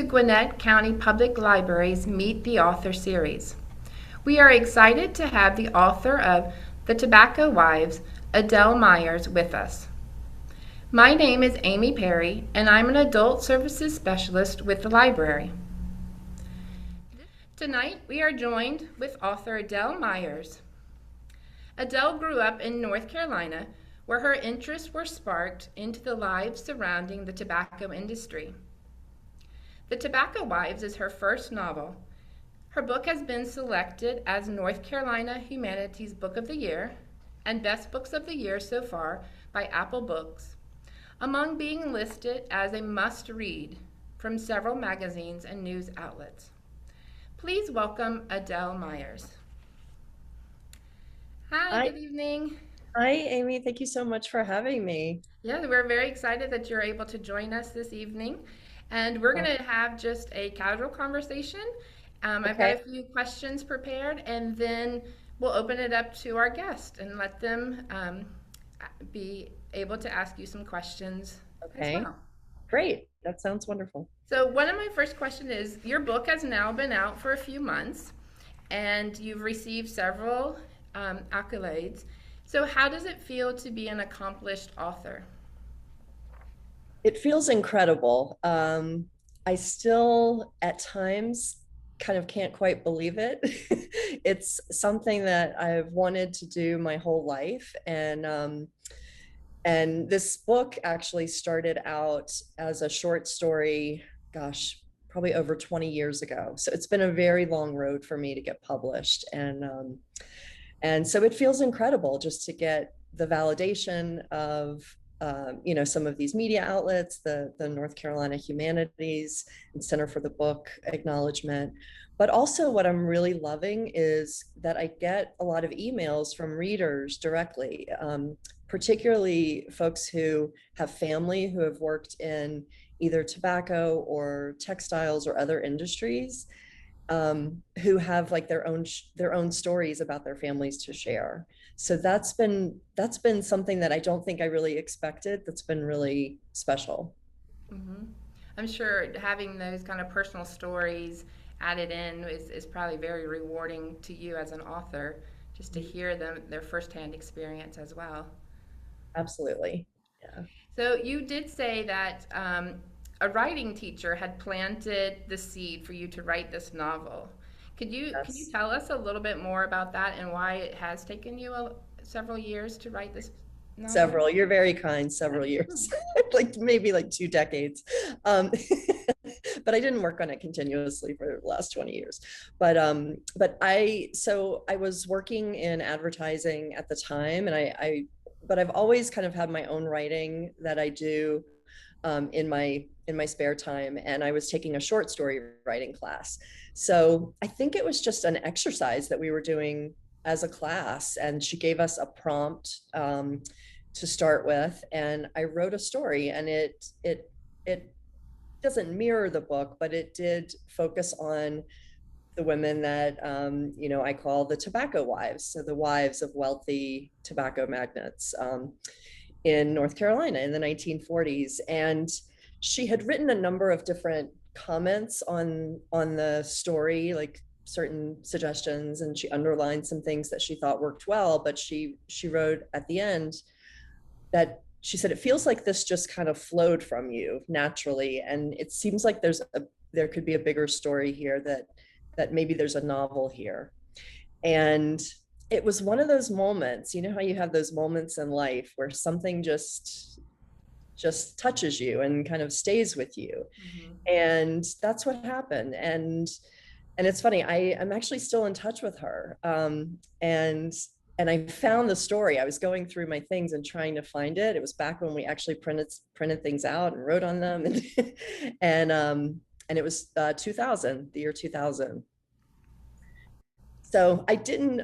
Gwinnett County Public Library's Meet the Author series. We are excited to have the author of The Tobacco Wives, Adele Myers, with us. My name is Amy Perry, and I'm an Adult Services Specialist with the library. Tonight, we are joined with author Adele Myers. Adele grew up in North Carolina, where her interests were sparked into the lives surrounding the tobacco industry. The Tobacco Wives is her first novel. Her book has been selected as North Carolina Humanities Book of the Year and Best Books of the Year so far by Apple Books, among being listed as a must-read from several magazines and news outlets. Please welcome Adele Myers. Hi, Hi, good evening. hi, Amy. Thank you so much for having me. Yeah, we're very excited that you're able to join us this evening. And we're going to have just a casual conversation. I've got Okay, a few questions prepared, and then we'll open it up to our guest and let them be able to ask you some questions as okay, well. great. That sounds wonderful. So, one of my first questions is your book has now been out for a few months, and you've received several accolades. So, how does it feel to be an accomplished author? It feels incredible. I still, at times, kind of can't quite believe it. It's something that I've wanted to do my whole life, and this book actually started out as a short story. Gosh, probably over 20 years ago. So it's been a very long road for me to get published, and so it feels incredible just to get the validation of some of these media outlets, the North Carolina Humanities and Center for the Book acknowledgement. But also, what I'm really loving is that I get a lot of emails from readers directly, particularly folks who have family who have worked in either tobacco or textiles or other industries, who have like their own stories about their families to share. So that's been something that I don't think I really expected. That's been really special. hmm I'm sure having those kind of personal stories added in is probably very rewarding to you as an author, just to hear them their firsthand experience as well. Absolutely. Yeah. So you did say that a writing teacher had planted the seed for you to write this novel. Can you Yes. tell us a little bit more about that and why it has taken you several years to write this novel? Several. You're very kind. Several years, like maybe like 2 decades. Um, but I didn't work on it continuously for the last 20 years. But I was working in advertising at the time, and but I've always kind of had my own writing that I do in my spare time, and I was taking a short story writing class. So I think it was just an exercise that we were doing as a class, and she gave us a prompt to start with, and I wrote a story, and it doesn't mirror the book, but it did focus on the women that I call the tobacco wives, so the wives of wealthy tobacco magnates in North Carolina in the 1940s. And she had written a number of different comments on the story, like certain suggestions, and she underlined some things that she thought worked well. But she wrote at the end that she said it feels like this just kind of flowed from you naturally, and it seems like there could be a bigger story here, that maybe there's a novel here. And it was one of those moments, you know how you have those moments in life where something just touches you and kind of stays with you. hmm And that's what happened. And it's funny, I'm actually still in touch with her. And I found the story. I was going through my things and trying to find it. It was back when we actually printed things out and wrote on them. And and it was 2000, the year 2000. So I didn't,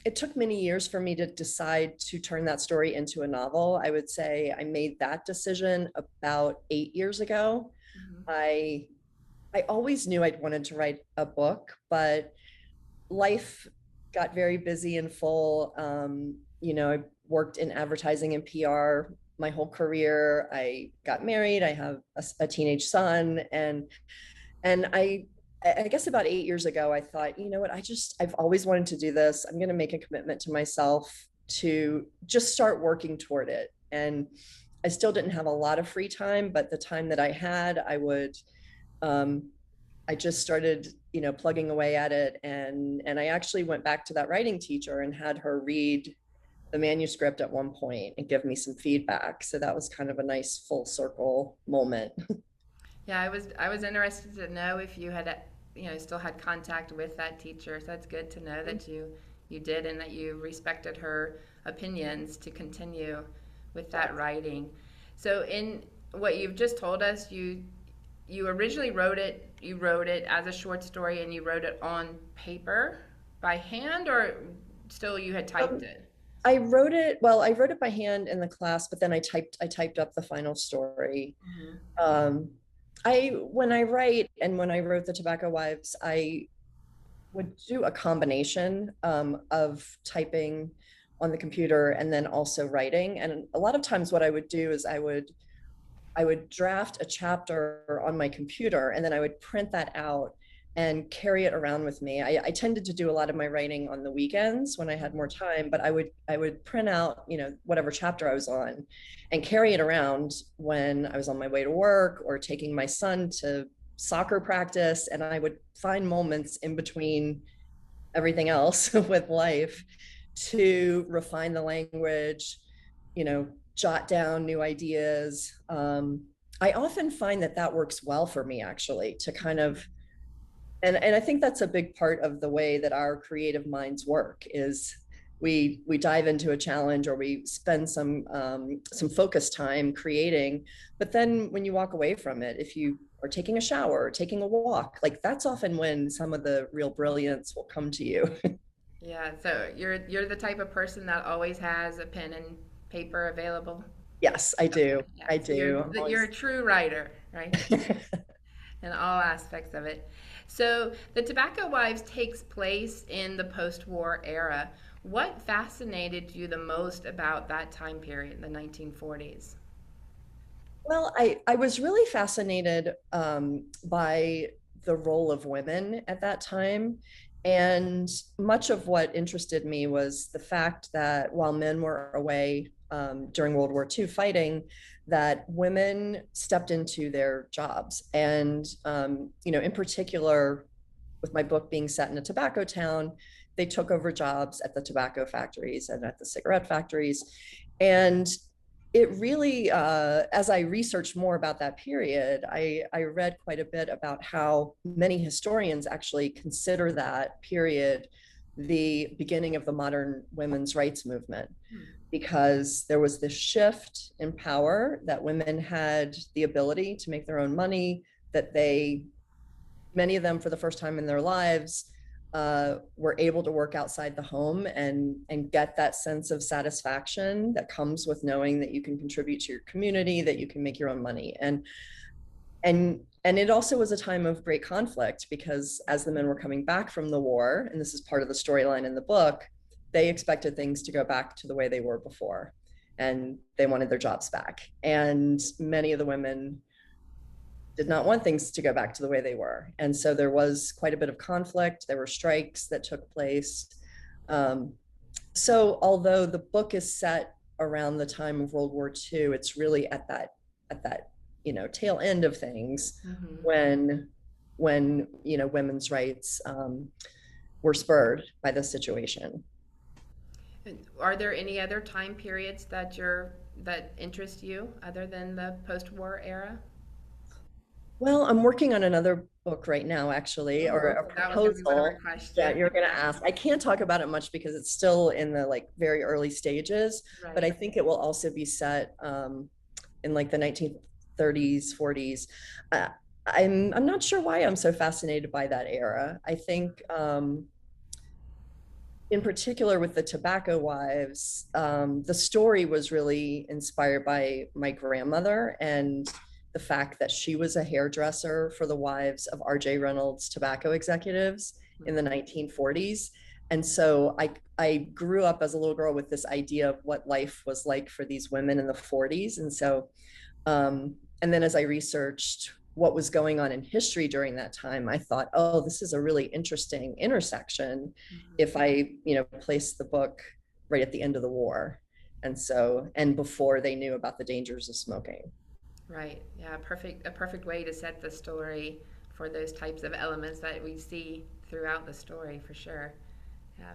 it took many years for me to decide to turn that story into a novel. I would say I made that decision about 8 years ago. hmm I I always knew I'd wanted to write a book, but life got very busy and full. I worked in advertising and PR my whole career. I got married. I have a teenage son, and I guess about 8 years ago, I thought, you know what, I've always wanted to do this. I'm going to make a commitment to myself to just start working toward it. And I still didn't have a lot of free time, but the time that I had, um, I just started, plugging away at it. And I actually went back to that writing teacher and had her read the manuscript at one point and give me some feedback. So that was kind of a nice full circle moment. Yeah, I was interested to know if you had, still had contact with that teacher. So that's good to know that you did, and that you respected her opinions to continue with that writing. So in what you've just told us, you originally you wrote it as a short story, and you wrote it on paper by hand, or still you had typed it? I wrote it by hand in the class, but then I typed up the final story. Hmm. Um, when I write, and when I wrote The Tobacco Wives, I would do a combination of typing on the computer and then also writing. And a lot of times what I would do is I would draft a chapter on my computer, and then I would print that out and carry it around with me. I tended to do a lot of my writing on the weekends when I had more time, but I would print out, whatever chapter I was on and carry it around when I was on my way to work or taking my son to soccer practice. And I would find moments in between everything else with life to refine the language, jot down new ideas. I often find that works well for me, actually, to kind of, and I think that's a big part of the way that our creative minds work is we dive into a challenge, or we spend some focus time creating, but then when you walk away from it, if you are taking a shower or taking a walk, like that's often when some of the real brilliance will come to you. Yeah, so you're the type of person that always has a pen and paper available. Yes, I do. Okay, yeah. I So you're do. I'm you're always... a true writer, right? In all aspects of it. So the Tobacco Wives takes place in the post-war era. What fascinated you the most about that time period, the 1940s? Well, I was really fascinated by the role of women at that time. And much of what interested me was the fact that while men were away during World War II fighting, that women stepped into their jobs. And, in particular, with my book being set in a tobacco town, they took over jobs at the tobacco factories and at the cigarette factories. And it really, as I researched more about that period, I read quite a bit about how many historians actually consider that period the beginning of the modern women's rights movement, because there was this shift in power, that women had the ability to make their own money, that many of them, for the first time in their lives, were able to work outside the home and get that sense of satisfaction that comes with knowing that you can contribute to your community, that you can make your own money. And it also was a time of great conflict, because as the men were coming back from the war, and this is part of the storyline in the book, they expected things to go back to the way they were before, and they wanted their jobs back. And many of the women did not want things to go back to the way they were. And so there was quite a bit of conflict. There were strikes that took place. So although the book is set around the time of World War II, it's really at that tail end of things, Hmm. when women's rights were spurred by this situation. Are there any other time periods that interest you other than the post-war era? Well, I'm working on another book right now, actually, or Oh, a that was going to be one of my proposal that questions. you're going to ask. I can't talk about it much because it's still in the very early stages, but I Right. think it will also be set in the 1930s, 40s. Uh, I'm not sure why I'm so fascinated by that era. I think in particular with the Tobacco Wives, the story was really inspired by my grandmother, and the fact that she was a hairdresser for the wives of R.J. Reynolds tobacco executives in the 1940s. And so I grew up as a little girl with this idea of what life was like for these women in the 40s. And so, and then as I researched what was going on in history during that time, I thought, oh, this is a really interesting intersection if I, place the book right at the end of the war. And so, and before they knew about the dangers of smoking. Right. Yeah, a perfect way to set the story for those types of elements that we see throughout the story for sure. Yeah.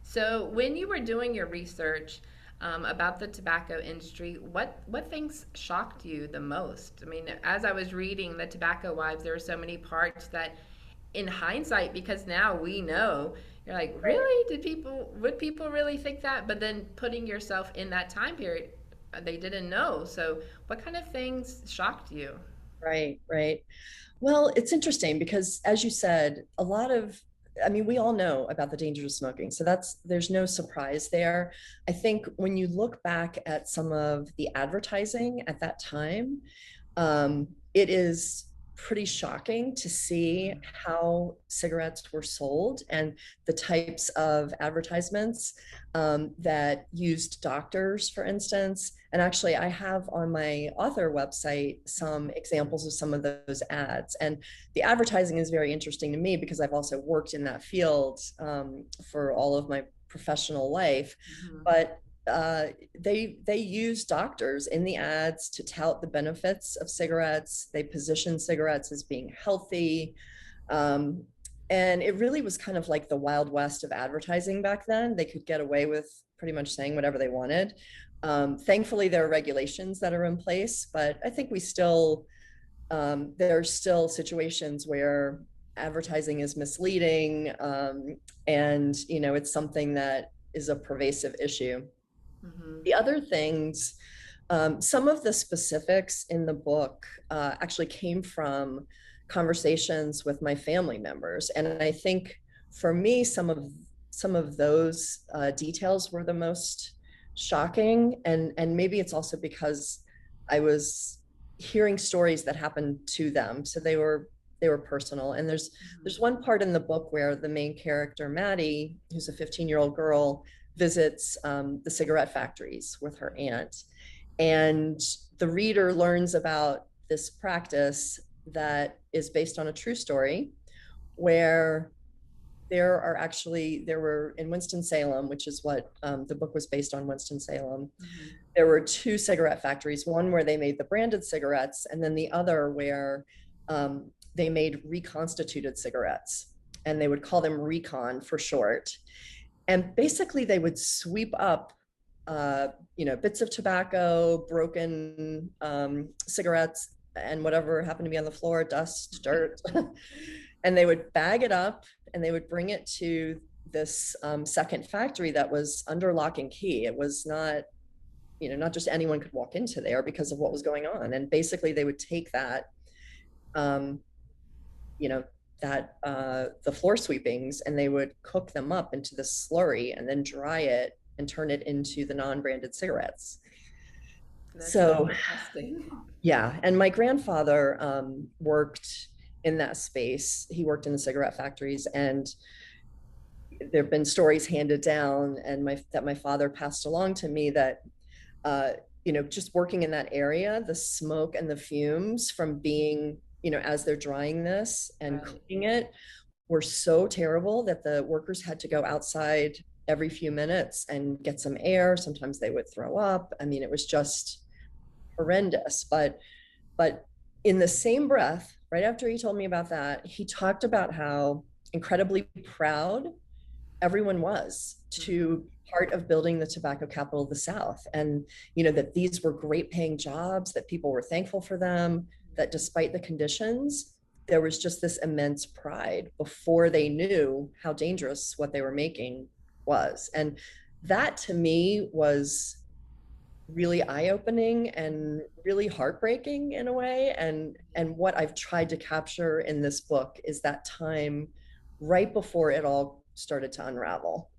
So when you were doing your research about the tobacco industry, what things shocked you the most? I mean, as I was reading the Tobacco Wives, there were so many parts that, in hindsight, because now we know, you're like, really? Would people really think that? But then putting yourself in that time period, they didn't know. So what kind of things shocked you? Right, right. Well, it's interesting because, as you said, we all know about the dangers of smoking. So there's no surprise there. I think when you look back at some of the advertising at that time, it is pretty shocking to see how cigarettes were sold and the types of advertisements that used doctors, for instance. And actually, I have on my author website some examples of some of those ads. And the advertising is very interesting to me because I've also worked in that field for all of my professional life. But they use doctors in the ads to tout the benefits of cigarettes. They position cigarettes as being healthy. And it really was kind of like the Wild West of advertising back then. They could get away with pretty much saying whatever they wanted. Thankfully, there are regulations that are in place, but I think there are still situations where advertising is misleading, and it's something that is a pervasive issue. The other things, some of the specifics in the book actually came from conversations with my family members, and I think for me, some of those details were the most shocking, and maybe it's also because I was hearing stories that happened to them, so they were personal. And there's one part in the book where the main character, Maddie, who's a 15-year-old girl, visits the cigarette factories with her aunt. And the reader learns about this practice that is based on a true story, where there were in Winston-Salem, which is what the book was based on, Winston-Salem, there were two cigarette factories, one where they made the branded cigarettes, and then the other where they made reconstituted cigarettes, and they would call them Recon for short. And basically they would sweep up bits of tobacco, broken cigarettes, and whatever happened to be on the floor, dust, dirt, and they would bag it up and they would bring it to this second factory that was under lock and key. It was not just anyone could walk into there because of what was going on. And basically they would take that, the floor sweepings, and they would cook them up into this slurry and then dry it and turn it into the non-branded cigarettes. That's so interesting. Yeah. And my grandfather worked in that space. He worked in the cigarette factories, and there have been stories handed down that my father passed along to me that, just working in that area, the smoke and the fumes from being, as they're drying this and cooking it, were so terrible that the workers had to go outside every few minutes and get some air. Sometimes they would throw up. I mean, it was just horrendous. But in the same breath, right after he told me about that, he talked about how incredibly proud everyone was to be part of building the tobacco capital of the South. And, that these were great paying jobs, that people were thankful for them, that despite the conditions, there was just this immense pride before they knew how dangerous what they were making was. And that to me was really eye-opening and really heartbreaking in a way. And what I've tried to capture in this book is that time right before it all started to unravel.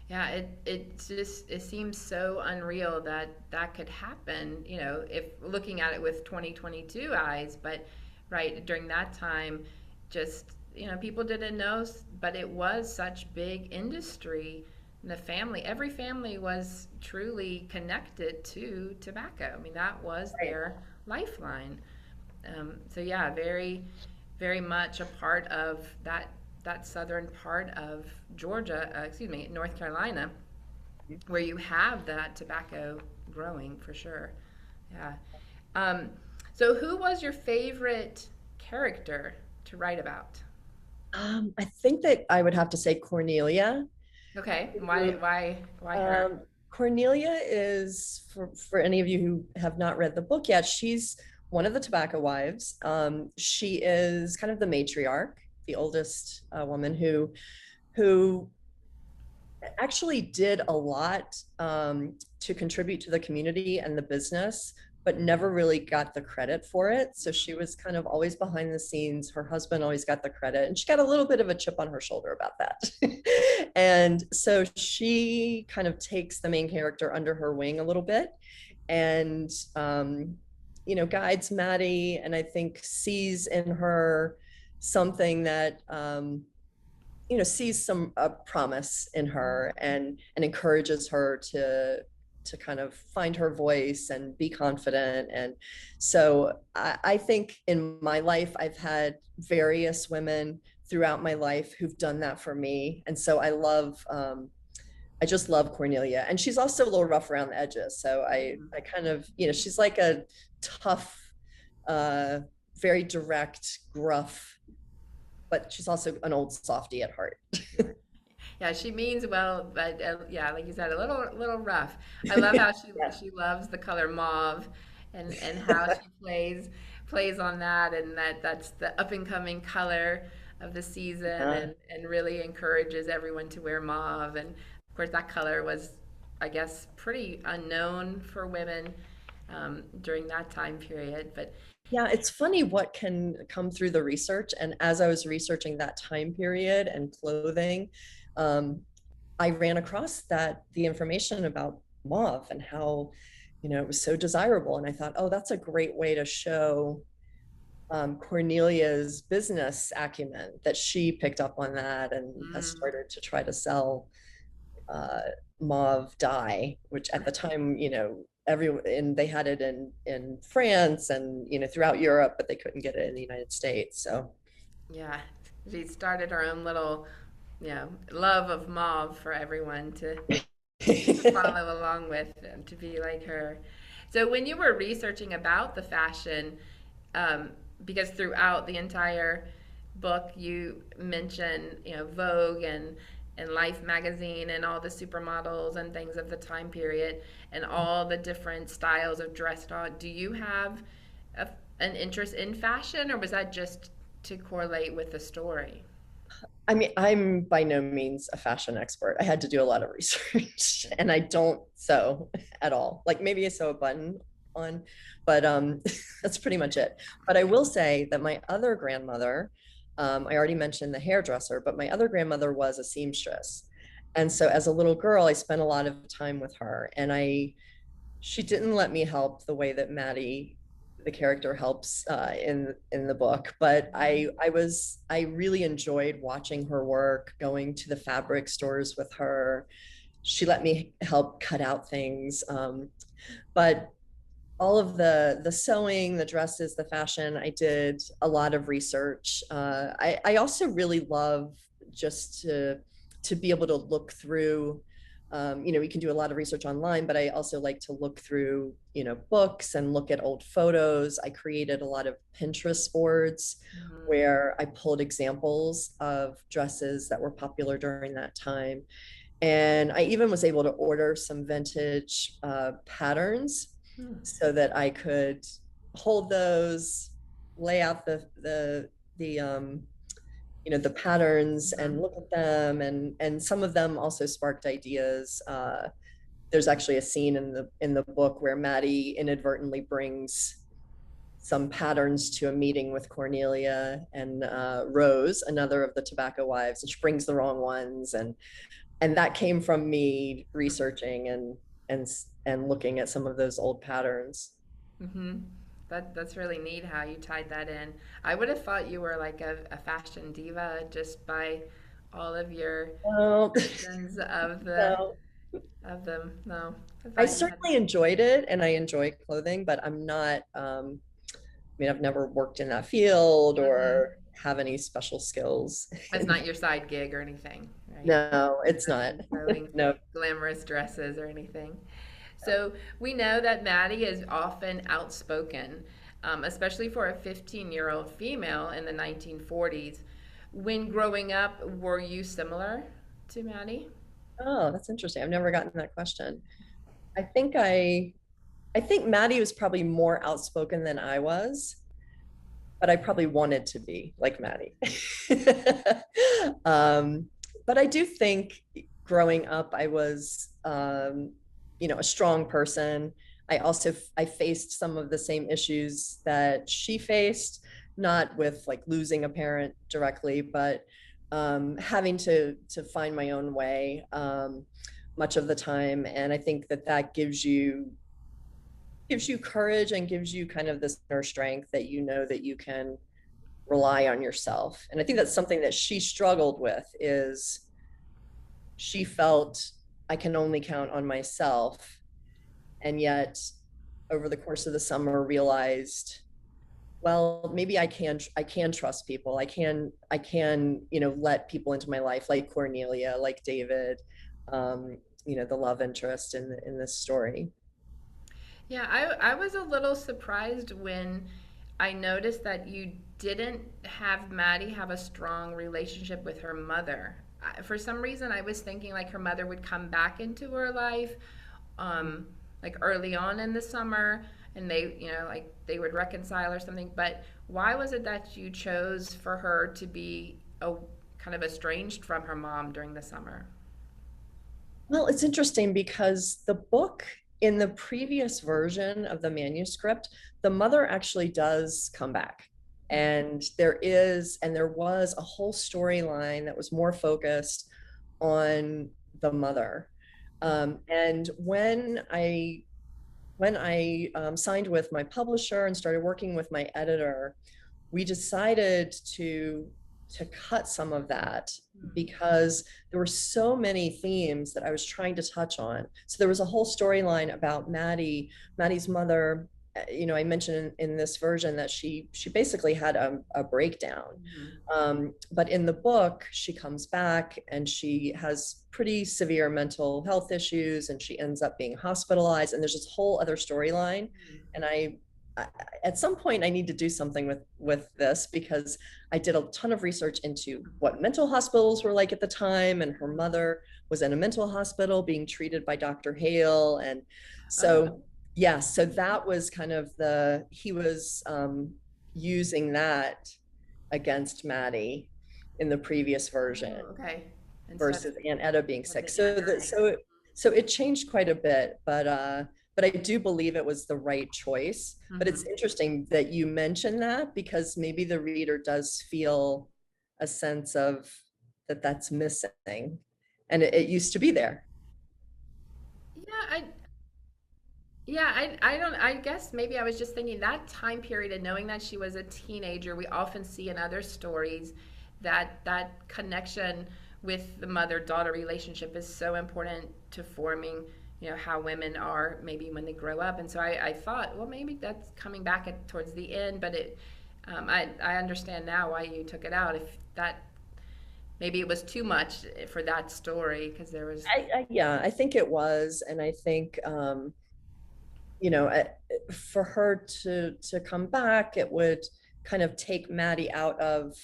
Yeah, it seems so unreal that could happen, if looking at it with 2022 eyes, but right during that time, just people didn't know, but it was such big industry. The family, every family was truly connected to tobacco. I mean, that was Right. their lifeline. So yeah, very, very much a part of that southern part of Georgia, excuse me, North Carolina, where you have that tobacco growing for sure. Yeah. Um, so who was your favorite character to write about? I think that I would have to say Cornelia. Okay, why her? Cornelia is, for any of you who have not read the book yet, she's one of the tobacco wives. She is kind of the matriarch, the oldest woman who actually did a lot to contribute to the community and the business, but never really got the credit for it. So she was kind of always behind the scenes. Her husband always got the credit, and she got a little bit of a chip on her shoulder about that. And so she kind of takes the main character under her wing a little bit, and guides Maddie, and I think sees in her something that sees some promise in her, and encourages her to kind of find her voice and be confident. And so I think in my life I've had various women throughout my life who've done that for me, and so I just love Cornelia. And she's also a little rough around the edges, so I kind of, she's like a tough, uh very direct, gruff, but she's also an old softie at heart. Yeah, she means well, but yeah, like you said, a little rough. I love how Yeah. she loves the color mauve, and how she plays on that, and that's the up and coming color of the season, Uh, and really encourages everyone to wear mauve. And of course, that color was, I guess, pretty unknown for women during that time period. But yeah, it's funny what can come through the research. And as I was researching that time period and clothing, um, I ran across the information about mauve and how, it was so desirable. And I thought, oh, that's a great way to show Cornelia's business acumen, that she picked up on that and has mm, started to try to sell uh, mauve dye, which at the time, and they had it in France and throughout Europe, but they couldn't get it in the United States. So yeah, she started her own little, love of mauve for everyone to follow along with, and to be like her. So when you were researching about the fashion, um, because throughout the entire book you mention, Vogue and Life magazine and all the supermodels and things of the time period and all the different styles of dressed on. Do you have a, an interest in fashion, or was that just to correlate with the story? I mean, I'm by no means a fashion expert. I had to do a lot of research and I don't sew at all. Like maybe I sew a button on, but that's pretty much it. But I will say that my other grandmother, I already mentioned the hairdresser, but my other grandmother was a seamstress. And so as a little girl, I spent a lot of time with her, and she didn't let me help the way that Maddie, the character, helps in the book. But I really enjoyed watching her work, going to the fabric stores with her. She let me help cut out things, but all of the sewing, the dresses, the fashion, I did a lot of research. I also really love just to be able to look through. We can do a lot of research online, but I also like to look through, books and look at old photos. I created a lot of Pinterest boards Mm-hmm. where I pulled examples of dresses that were popular during that time. And I even was able to order some vintage patterns so that I could hold those, lay out the patterns Mm-hmm. and look at them, and some of them also sparked ideas. There's actually a scene in the book where Maddie inadvertently brings some patterns to a meeting with Cornelia and Rose, another of the tobacco wives, and she brings the wrong ones, and that came from me researching and looking at some of those old patterns. Mm-hmm. That's really neat how you tied that in. I would have thought you were like a fashion diva just by all of your Oh, mentions of no. them. No, I I thought you had. certainly enjoyed it and I enjoy clothing, but I'm not, I mean, I've never worked in that field Mhm. or have any special skills. It's not your side gig or anything, right? No, it's Not not. in sewing No. glamorous dresses or anything. So we know that Maddie is often outspoken, especially for a 15-year-old female in the 1940s. When growing up, were you similar to Maddie? Oh, that's interesting. I've never gotten that question. I think I think Maddie was probably more outspoken than I was, but I probably wanted to be like Maddie. um, but I do think growing up, I was, a strong person. I faced some of the same issues that she faced, not with like losing a parent directly, but having to find my own way much of the time. And I think that that gives you courage and gives you kind of this inner strength that you know that you can rely on yourself. And I think that's something that she struggled with is she felt I can only count on myself. And yet over the course of the summer realized, well, maybe I can trust people. I can, let people into my life like Cornelia, like David, the love interest in this story. Yeah, I was a little surprised when I noticed that you didn't have Maddie have a strong relationship with her mother. For some reason, I was thinking like her mother would come back into her life, um, like early on in the summer, and like they would reconcile or something. But why was it that you chose for her to be kind of estranged from her mom during the summer? Well, it's interesting because the book in the previous version of the manuscript, the mother actually does come back. And there was a whole storyline that was more focused on the mother. And when I signed with my publisher and started working with my editor, we decided to cut some of that because there were so many themes that I was trying to touch on. So there was a whole storyline about Maddie's mother. I mentioned in this version that she basically had a breakdown. Mhm. But in the book, she comes back and she has pretty severe mental health issues, and she ends up being hospitalized. And there's this whole other storyline. And at some point I need to do something with this because I did a ton of research into what mental hospitals were like at the time, and her mother was in a mental hospital being treated by Dr. Hale. And Oh, so yeah, so that was kind of he was using that against Maddie in the previous version okay. Instead versus Aunt Etta being of sick. the Aunt Etta. So it changed quite a bit, but I do believe it was the right choice. But it's Hmm. interesting that you mentioned that because maybe the reader does feel a sense of that's missing, and it used to be there. Yeah, I don't, I guess maybe I was just thinking that time period and knowing that she was a teenager, we often see in other stories that connection with the mother-daughter relationship is so important to forming, how women are maybe when they grow up. And so I thought, well, maybe that's coming back towards the end, but I understand now why you took it out. If that, maybe it was too much for that story because there was. Yeah, I think it was, and I think you know, uh, for her to come back, it would kind of take Maddie out of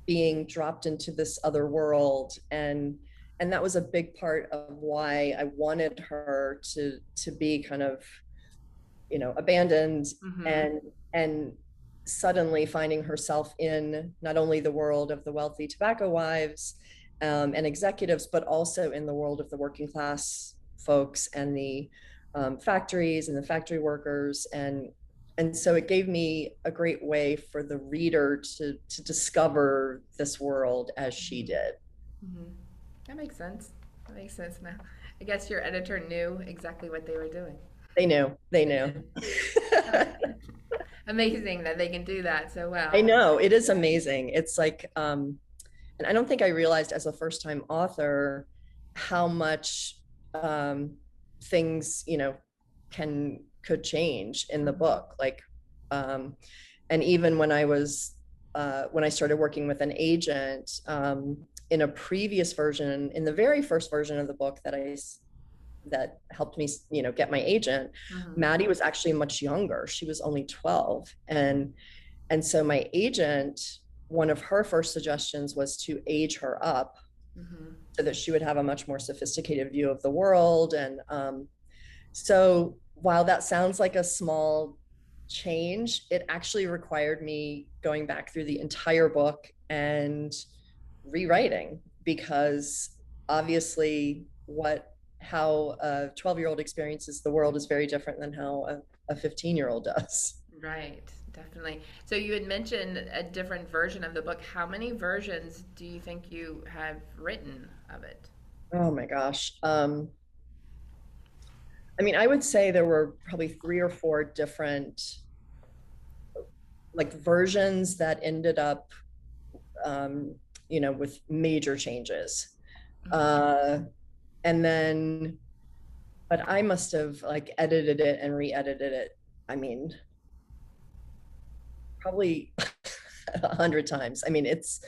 being dropped into this other world. And that was a big part of why I wanted her to be kind of, abandoned Hmm. and suddenly finding herself in not only the world of the wealthy tobacco wives and executives, but also in the world of the working class folks and the factories and the factory workers. And so it gave me a great way for the reader to discover this world as she did. Hmm. That makes sense. That makes sense now. I guess your editor knew exactly what they were doing. They knew. They did. amazing that they can do that so I well. know, it is amazing. It's like, and I don't think I realized as a first time author how much things, could change in the Mhm. book. Like, and even when I started working with an agent, in a previous version, in the very first version of the book that helped me, get my agent, Mhm. Maddie was actually much younger. She was only 12. And so my agent, one of her first suggestions was to age her up Mhm. so that she would have a much more sophisticated view of the world. And so while that sounds like a small change, it actually required me going back through the entire book and rewriting, because obviously how a 12-year-old experiences the world is very different than how a 15-year-old does. Right, definitely. So you had mentioned a different version of the book. How many versions do you think you have written of it? Oh my gosh. I mean, I would say there were probably three or four different like versions that ended up, um, with major changes. Mhm. Uh, and then, but I must have like edited it and re-edited it. I mean, probably 100 times. I mean, it's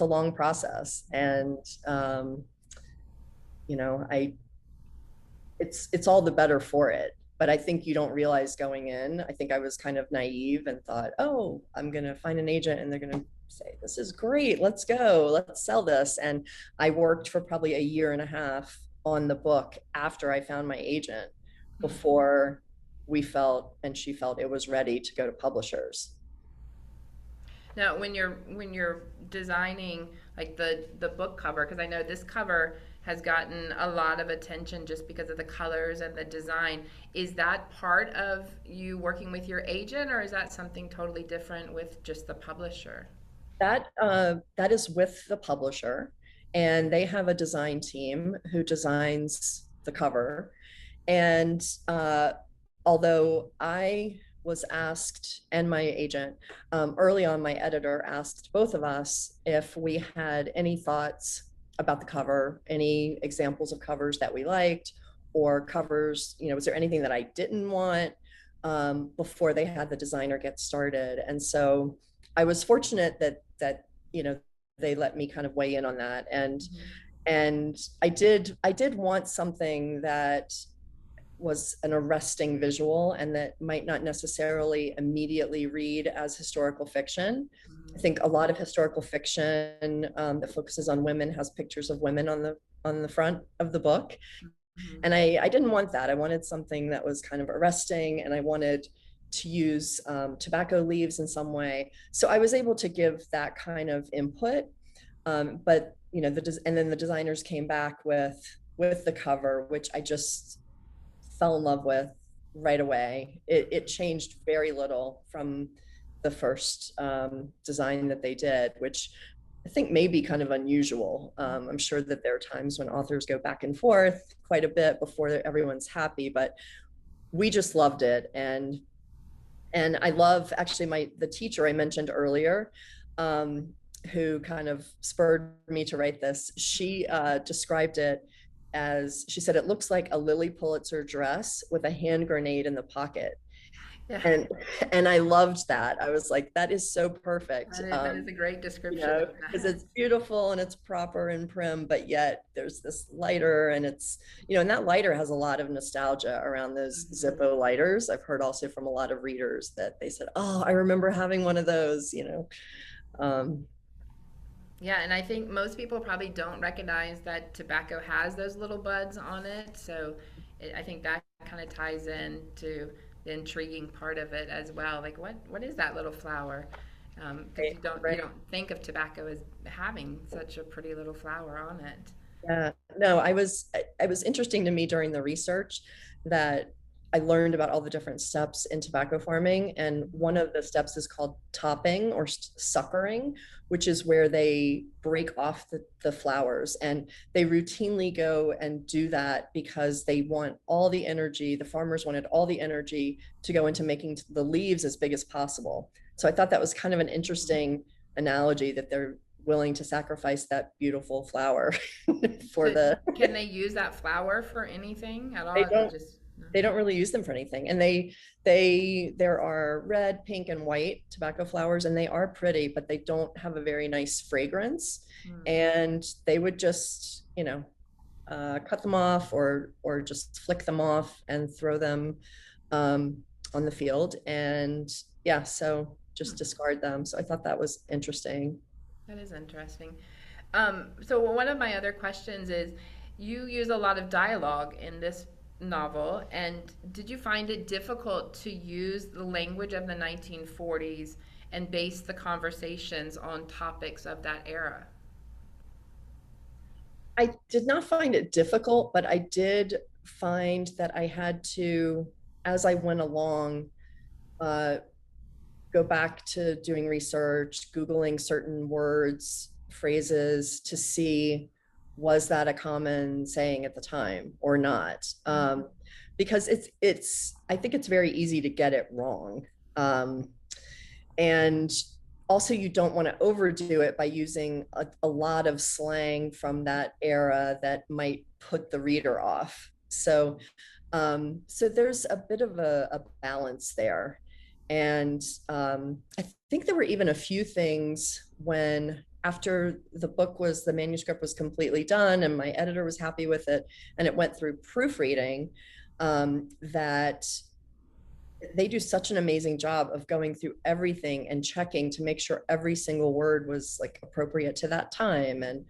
a long process, and I it's all the better for it. But I think you don't realize going in. I think I was kind of naive and thought, oh, I'm going to find an agent and they're going to say, this is great. Let's go. Let's sell this. And I worked for probably a year and a half on the book after I found my agent, Mhm. before we felt and she felt it was ready to go to publishers. Now, when you're designing like the book cover, because I know this cover has gotten a lot of attention just because of the colors and the design, is that part of you working with your agent, or is that something totally different with just the publisher? That is with the publisher, and they have a design team who designs the cover. And although I was asked, and my agent, early on, my editor asked both of us if we had any thoughts about the cover, any examples of covers that we liked, or covers, was there anything that I didn't want, before they had the designer get started. And so I was fortunate that they let me kind of weigh in on that. And I did want something that was an arresting visual and that might not necessarily immediately read as historical fiction. I think a lot of historical fiction, that focuses on women has pictures of women on the front of the book, Mhm. and I didn't want that. I wanted something that was kind of arresting, and I wanted to use, tobacco leaves in some way. So I was able to give that kind of input. But and then the designers came back with the cover, which I just fell in love with right away. It changed very little from the first, design that they did, which I think may be kind of unusual. I'm sure that there are times when authors go back and forth quite a bit before everyone's happy, but we just loved it. And I love, actually, the teacher I mentioned earlier, um, who kind of spurred me to write this. She described it as, she said, it looks like a Lily Pulitzer dress with a hand grenade in the pocket. Yeah, And I loved that. I was like, that is so perfect. that is a great description of Because that. it's beautiful and it's proper and prim, but yet there's this lighter, and it's, and that lighter has a lot of nostalgia around those Mhm. Zippo lighters. I've heard also from a lot of readers that they said, oh, I remember having one of those. Um, Yeah, and I think most people probably don't recognize that tobacco has those little buds on it. So I think that kind of ties in to the intriguing part of it as well. Like, what is that little flower? Because right, you don't think of tobacco as having such a pretty little flower on it. yeah, no, I was interesting to me during the research that I learned about all the different steps in tobacco farming. And one of the steps is called topping or suckering, which is where they break off the flowers. And they routinely go and do that because they want all the energy. The farmers wanted all the energy to go into making the leaves as big as possible. So I thought that was kind of an interesting analogy that they're willing to sacrifice that beautiful flower for So the can they use that flower for anything at all? they Is it don't just no? they don't really use them for anything. And there are red, pink, and white tobacco flowers, and they are pretty, but they don't have a very nice fragrance. Hmm. And they would just, cut them off or just flick them off and throw them on the field. And yeah, so just discard them. So I thought that was interesting. That is interesting. So one of my other questions is, you use a lot of dialogue in this novel, and did you find it difficult to use the language of the 1940s and base the conversations on topics of that era? I did not find it difficult, but I did find that I had to, as I went along, uh, go back to doing research, Googling certain words, phrases to see was that a common saying at the time or not. Because I think it's very easy to get it wrong. And also you don't want to overdo it by using a lot of slang from that era that might put the reader off. So there's a bit of a balance there. And I think there were even a few things when, after the manuscript was completely done and my editor was happy with it and it went through proofreading, that they do such an amazing job of going through everything and checking to make sure every single word was like appropriate to that time. And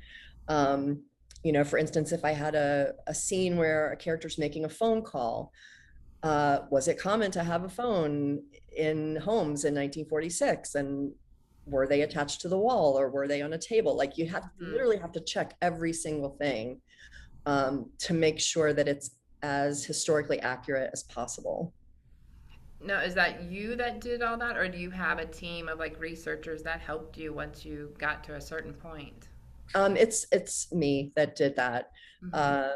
for instance, if I had a scene where a character's making a phone call, was it common to have a phone in homes in 1946? And were they attached to the wall or were they on a table? Like, you literally have to check every single thing to make sure that it's as historically accurate as possible. Now, is that you that did all that, or do you have a team of like researchers that helped you once you got to a certain point? It's me that did that. Hmm. Uh,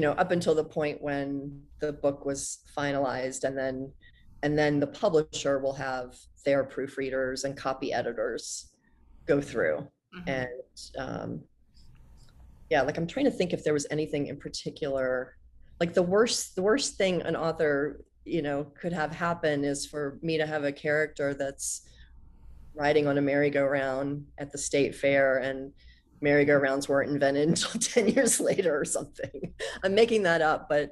up until the point when the book was finalized, and then the publisher will have their proofreaders and copy editors go through. Hmm. And yeah, like I'm trying to think if there was anything in particular. Like the worst thing an author, could have happen is for me to have a character that's riding on a merry-go-round at the state fair, and merry-go-rounds weren't invented until 10 years later or something. I'm making that up, but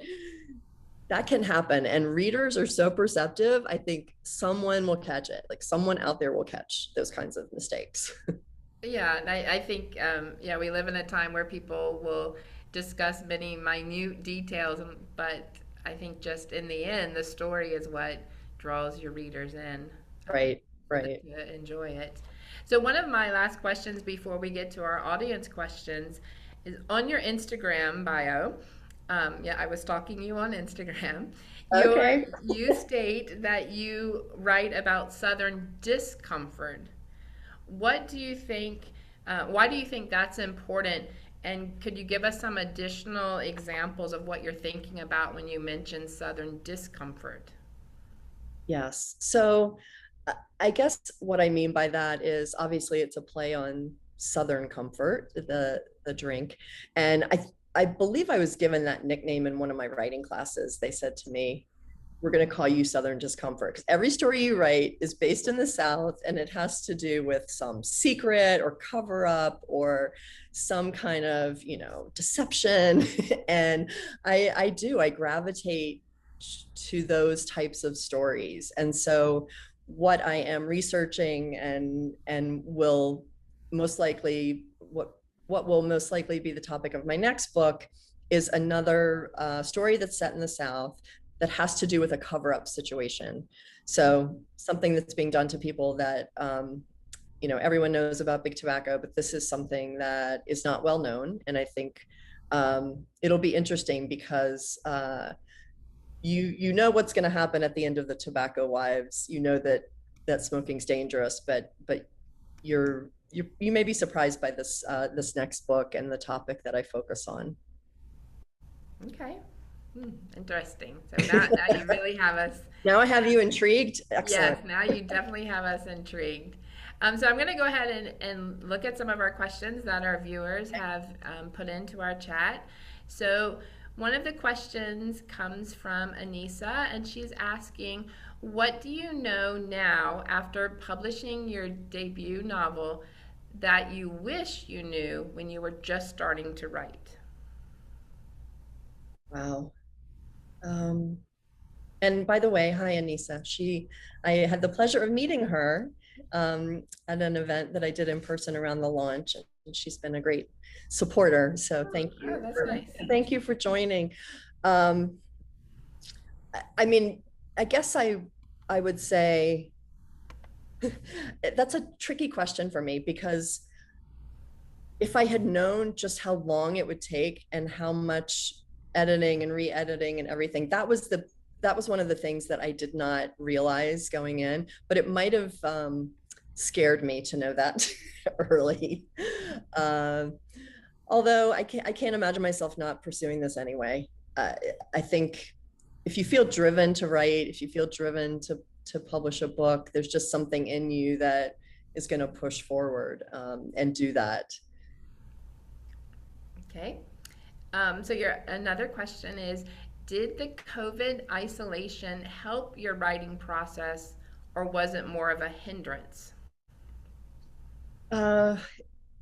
that can happen. And readers are so perceptive. I think someone will catch it. Like, someone out there will catch those kinds of mistakes. Yeah, and I think, yeah, we live in a time where people will discuss many minute details, but I think just in the end, the story is what draws your readers in, Right, for them right. to enjoy it. So one of my last questions before we get to our audience questions is, on your Instagram bio. Yeah, I was stalking you on Instagram. Okay. You state that you write about Southern discomfort. What do you think? Why do you think that's important? And could you give us some additional examples of what you're thinking about when you mention Southern discomfort? Yes. So I guess what I mean by that is, obviously it's a play on Southern Comfort, the drink. And I believe I was given that nickname in one of my writing classes. They said to me, we're going to call you Southern Discomfort, because every story you write is based in the South, and it has to do with some secret or cover up or some kind of, deception. And I gravitate to those types of stories. And so what I am researching and will most likely, what will most likely be the topic of my next book, is another story that's set in the South that has to do with a cover-up situation. So something that's being done to people that, everyone knows about big tobacco, but this is something that is not well known. And I think it'll be interesting because you know what's going to happen at the end of the Tobacco Wives. You know that smoking's dangerous, but you may be surprised by this next book and the topic that I focus on. Okay. Interesting. So now you really have us. Now I have you intrigued. Excellent. Yes, now you definitely have us intrigued. So I'm going to go ahead and look at some of our questions that our viewers have put into our chat. So one of the questions comes from Anissa, and she's asking, what do you know now after publishing your debut novel that you wish you knew when you were just starting to write? Wow. And by the way, hi Anissa. I had the pleasure of meeting her at an event that I did in person around the launch, and she's been a great supporter. So Oh, that's nice. thank you for joining. Um, I mean, I guess I would say that's a tricky question for me, because if I had known just how long it would take and how much editing and re-editing and everything, that was one of the things that I did not realize going in, but it might have scared me to know that early. Although I can't imagine myself not pursuing this anyway. I think if you feel driven to write, if you feel driven to publish a book, there's just something in you that is going to push forward and do that. Okay. So another question is, did the COVID isolation help your writing process, or was it more of a hindrance?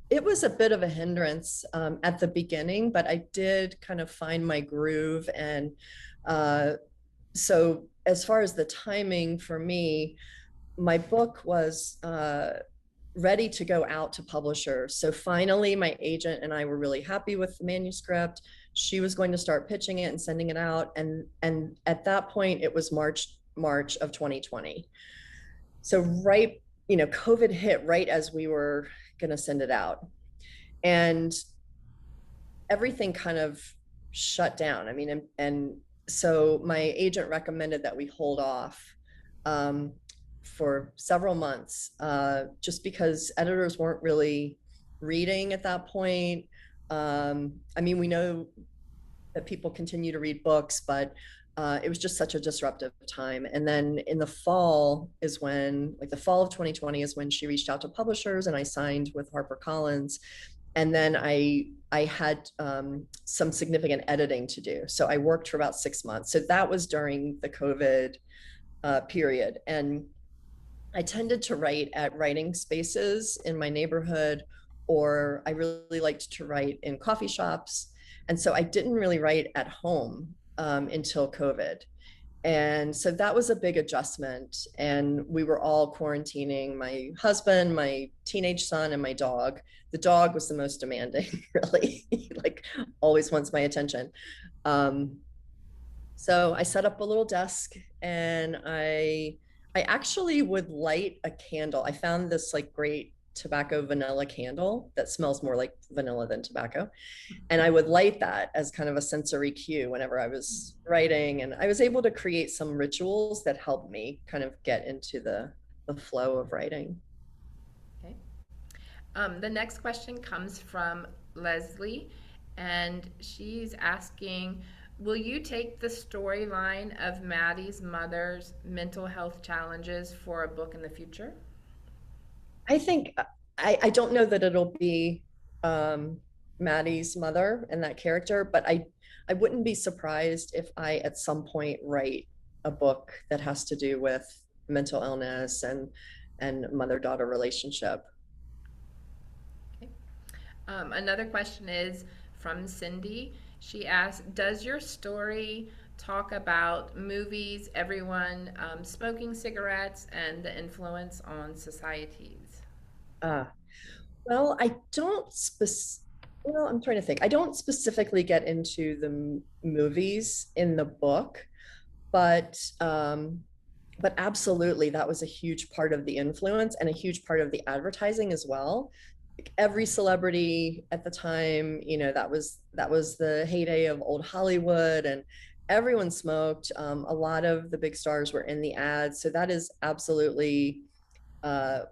It was a bit of a hindrance at the beginning, but I did kind of find my groove. And so as far as the timing for me, my book was ready to go out to publishers. So finally, my agent and I were really happy with the manuscript. She was going to start pitching it and sending it out. And at that point, it was March of 2020. So COVID hit right as we were going to send it out. And everything kind of shut down. I mean, and so my agent recommended that we hold off for several months, just because editors weren't really reading at that point. I mean, we know that people continue to read books, but it was just such a disruptive time. And then in the fall is when, like the fall of 2020 is when she reached out to publishers and I signed with HarperCollins. And then I had some significant editing to do. So I worked for about 6 months. So that was during the COVID period. And I tended to write at writing spaces in my neighborhood, or I really liked to write in coffee shops. And so I didn't really write at home until COVID. And so that was a big adjustment. And we were all quarantining, my husband, my teenage son, and my dog. The dog was the most demanding, really. He like always wants my attention. So I set up a little desk, and I actually would light a candle. I found this like great tobacco vanilla candle that smells more like vanilla than tobacco. And I would light that as kind of a sensory cue whenever I was writing. And I was able to create some rituals that helped me kind of get into the flow of writing. Okay. The next question comes from Leslie, and she's asking, will you take the storyline of Maddie's mother's mental health challenges for a book in the future? I think I don't know that it'll be Maddie's mother and that character, but I wouldn't be surprised if I at some point write a book that has to do with mental illness and mother-daughter relationship. Okay. Another question is from Cindy. She asked, does your story talk about movies, everyone smoking cigarettes, and the influence on societies? Well, I'm trying to think. I don't specifically get into the movies in the book, but absolutely that was a huge part of the influence and a huge part of the advertising as well. Like every celebrity at the time, that was the heyday of old Hollywood, everyone smoked. A lot of the big stars were in the ads. So that is absolutely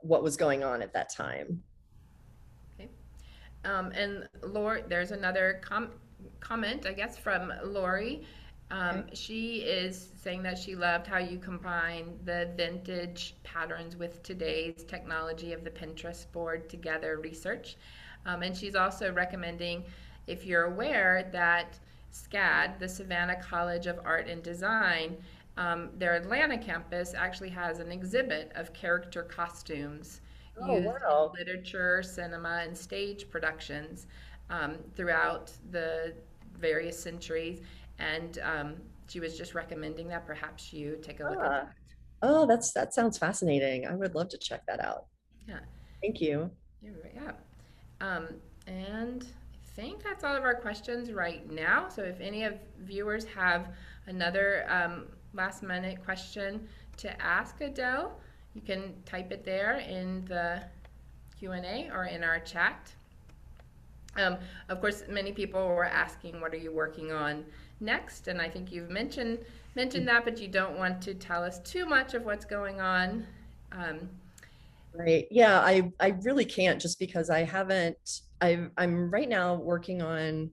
what was going on at that time. Okay. And Lori, there's another comment, I guess, from Lori. Okay. She is saying that she loved how you combine the vintage patterns with today's technology of the Pinterest board to gather research. And she's also recommending, if you're aware, that SCAD, the Savannah College of Art and Design, their Atlanta campus actually has an exhibit of character costumes Oh, used in wow. literature, cinema, and stage productions throughout the various centuries. And she was just recommending that perhaps you take a look at Ah. that. Oh, that sounds fascinating. I would love to check that out. Yeah, Thank you. yeah. Um, and I think that's all of our questions right now. So if any of viewers have another last minute question to ask Adele, you can type it there in the Q&A or in our chat. Of course, many people were asking, "What are you working on next?" And I think you've mentioned that, but you don't want to tell us too much of what's going on. Um, Right. Yeah, I really can't just because I haven't I'm right now working on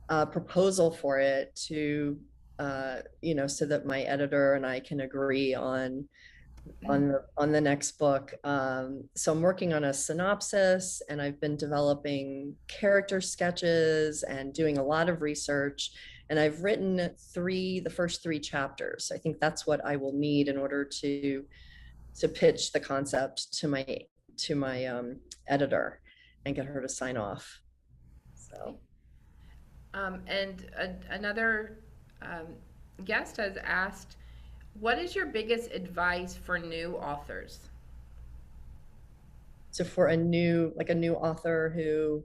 a proposal for it to so that my editor and I can agree on the next book. So I'm working on a synopsis, and I've been developing character sketches and doing a lot of research. And I've written the first three chapters. I think that's what I will need in order to pitch the concept to my editor and get her to sign off. okay. So, And another um, guest has asked, "What is your biggest advice for new authors?" so for a new author who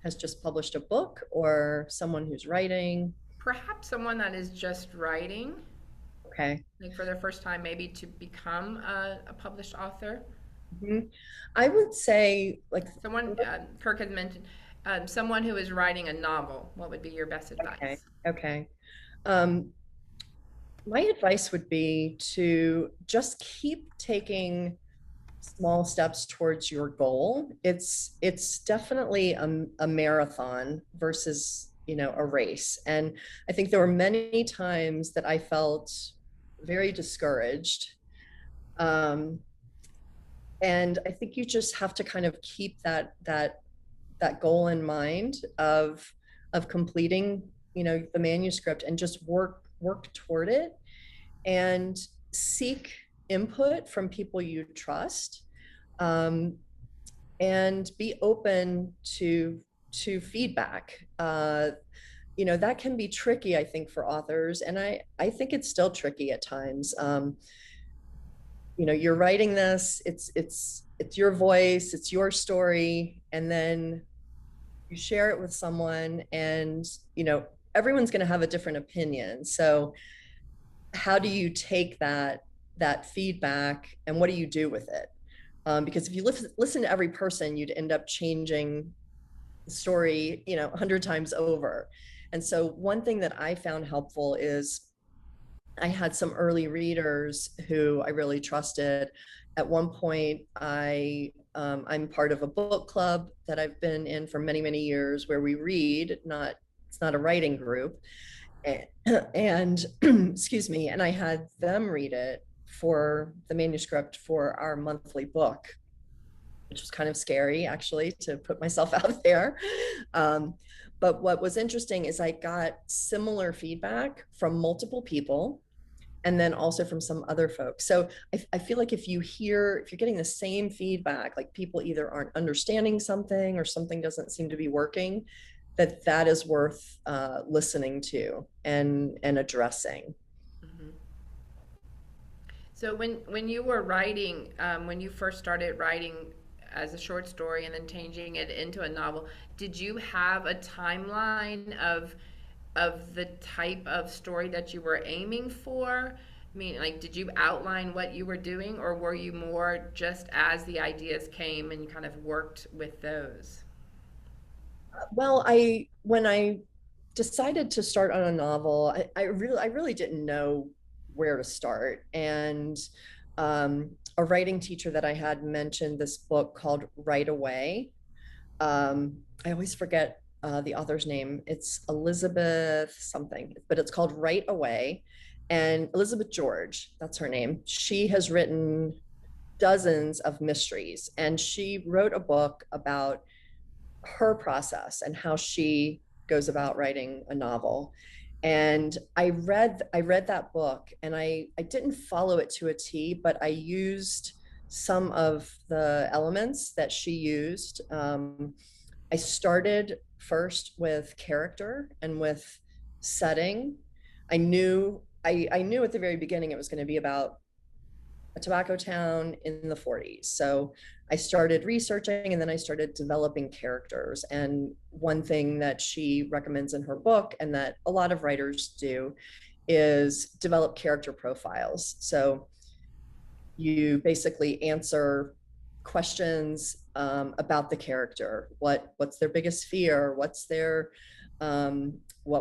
has just published a book or someone who's writing, Perhaps someone that is just writing, okay. like for their first time, maybe to become a published author. Mhm. I would say like, Someone, Kirk has mentioned, someone who is writing a novel. What would be your best okay, advice? okay. Um, my advice would be to just keep taking small steps towards your goal. It's definitely a marathon versus, a race. And I think there were many times that I felt very discouraged. Um, and I think you just have to kind of keep that goal in mind of completing, the manuscript, and just work toward it, and seek input from people you trust, um, and be open to feedback. That can be tricky, I think, for authors, and I think it's still tricky at times. You're writing this, it's your voice, it's your story, and then you share it with someone, and everyone's going to have a different opinion. So how do you take that feedback, and what do you do with it? Because if you listen to every person, you'd end up changing the story 100 times over. And so one thing that I found helpful is I had some early readers who I really trusted. At one point, I'm part of a book club that I've been in for many, many years, where we read. Not It's not a writing group, and excuse me, and I had them read it for the manuscript for our monthly book, which was kind of scary, actually, to put myself out there. Um, but what was interesting is I got similar feedback from multiple people, and then also from some other folks. So I feel like if you're getting the same feedback, like people either aren't understanding something or something doesn't seem to be working, that is worth listening to and addressing. Mhm. So when you were writing, when you first started writing as a short story and then changing it into a novel, did you have a timeline of the type of story that you were aiming for? I mean, like, did you outline what you were doing, or were you more just as the ideas came and you kind of worked with those? Well, when I decided to start on a novel. I really didn't know where to start. And a writing teacher that I had mentioned this book called Right Away. I always forget the author's name. It's Elizabeth something, but it's called Right Away. And Elizabeth George, that's her name. She has written dozens of mysteries, and she wrote a book about her process and how she goes about writing a novel. And I read that book, and I didn't follow it to a T, but I used some of the elements that she used. I started first with character and with setting. I knew at the very beginning it was going to be about a tobacco town in the 40s. So I started researching, and then I started developing characters. And one thing that she recommends in her book, and that a lot of writers do, is develop character profiles. So you basically answer questions about the character. What's their biggest fear? What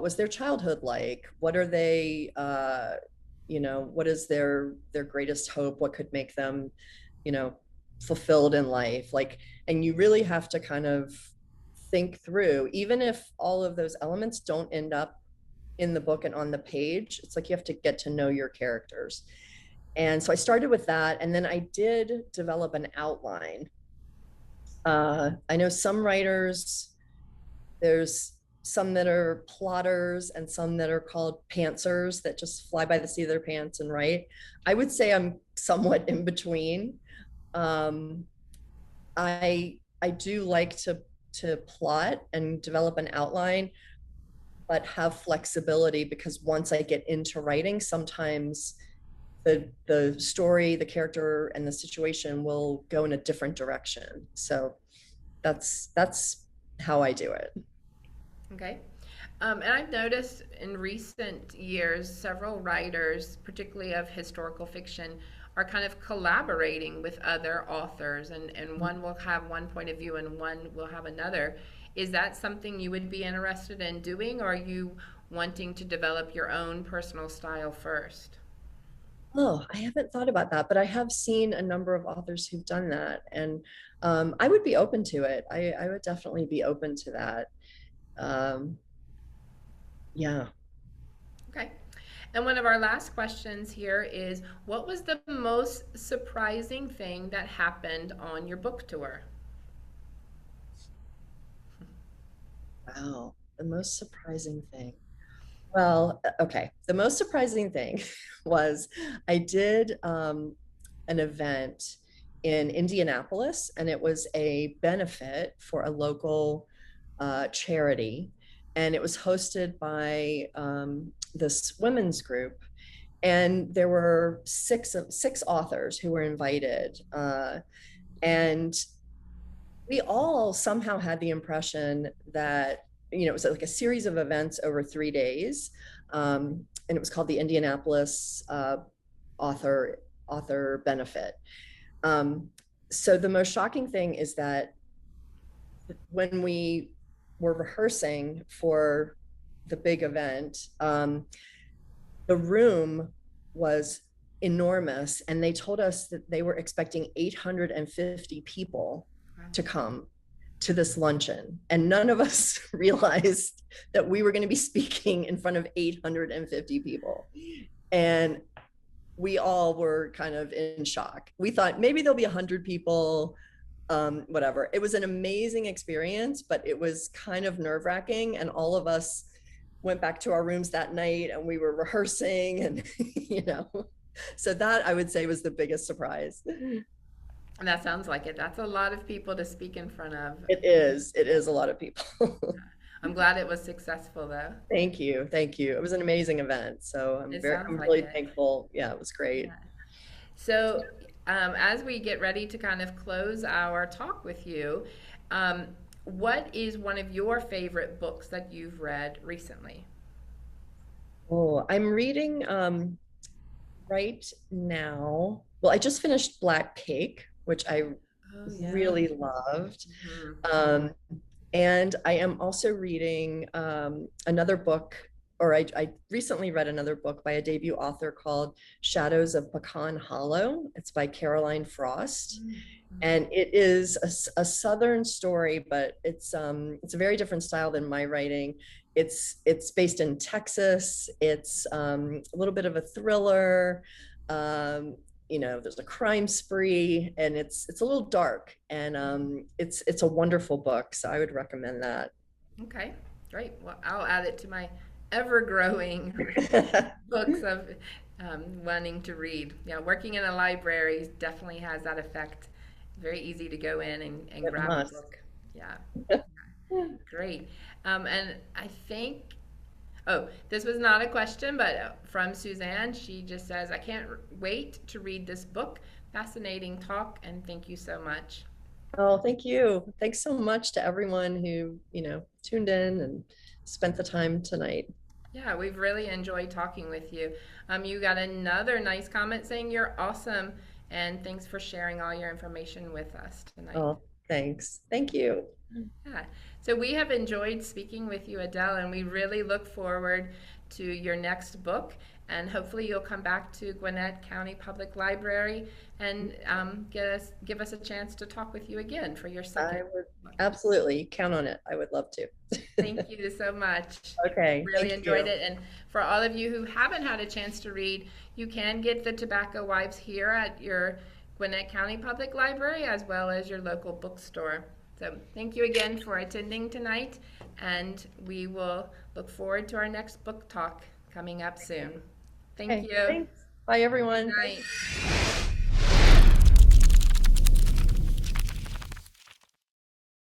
was their childhood like? What are they? What is their greatest hope? What could make them, fulfilled in life? Like, and you really have to kind of think through, even if all of those elements don't end up in the book and on the page. It's like you have to get to know your characters. And so I started with that, and then I did develop an outline. I know some writers, there's some that are plotters and some that are called pantsers, that just fly by the seat of their pants and write. I would say I'm somewhat in between. Um, I do like to plot and develop an outline, but have flexibility, because once I get into writing, sometimes the story, the character, and the situation will go in a different direction. So that's how I do it. Okay. And I've noticed in recent years, several writers, particularly of historical fiction, are kind of collaborating with other authors, and one will have one point of view and one will have another. Is that something you would be interested in doing, or are you wanting to develop your own personal style first? Oh, I haven't thought about that, but I have seen a number of authors who've done that, and I would be open to it. I would definitely be open to that. Um, yeah. Okay. And one of our last questions here is, what was the most surprising thing that happened on your book tour? Wow. The most surprising thing. Well, okay. The most surprising thing was I did an event in Indianapolis, and it was a benefit for a local charity. And it was hosted by this women's group. And there were six authors who were invited. And we all somehow had the impression that, it was like a series of events over 3 days. And it was called the Indianapolis author author benefit. Um, so the most shocking thing is that when we were rehearsing for the big event, the room was enormous, and they told us that they were expecting 850 people to come to this luncheon, and none of us realized that we were going to be speaking in front of 850 people. And we all were kind of in shock. We thought maybe there'll be 100 people, whatever. It was an amazing experience, but it was kind of nerve-wracking, and all of us went back to our rooms that night, and we were rehearsing, and so that, I would say, was the biggest surprise. And that sounds like it. That's a lot of people to speak in front of. It is a lot of people. I'm glad it was successful though. Thank you. It was an amazing event, so It sounds I'm like really it. thankful. Yeah, it was great. Yeah. So, as we get ready to kind of close our talk with you, um, what is one of your favorite books that you've read recently? Oh, I'm reading right now. Well, I just finished Black Cake, which I Oh yeah. really loved. Mhm. Um, And I am also reading another book, or I recently read another book by a debut author called Shadows of Pecan Hollow. It's by Caroline Frost. And it is a Southern story, but it's a very different style than my writing. It's based in Texas. It's a little bit of a thriller. Um, there's a crime spree, and it's a little dark, and it's a wonderful book. So I would recommend that. Okay, great. Well, I'll add it to my ever-growing books of wanting to read. Yeah, working in a library definitely has that effect. Very easy to go in and It grab a must. book. Yeah, great. And I think, oh, this was not a question, but from Suzanne, she just says, I can't wait to read this book. Fascinating talk, and thank you so much. Oh, thank you. Thanks so much to everyone who, tuned in and spent the time tonight. Yeah, we've really enjoyed talking with you. You got another nice comment saying you're awesome, and thanks for sharing all your information with us tonight. Oh, thanks. Thank you. Yeah, so we have enjoyed speaking with you, Adele, and we really look forward to your next book. And hopefully, you'll come back to Gwinnett County Public Library and give us a chance to talk with you again for your second I would book. absolutely count on it. I would love to. Thank you so much. Okay, Really thank enjoyed you. it. And for all of you who haven't had a chance to read, you can get the Tobacco Wives here at your Gwinnett County Public Library as well as your local bookstore. So thank you again for attending tonight, and we will look forward to our next book talk coming up soon. Thank Okay, you. thanks. Bye, Good everyone. night.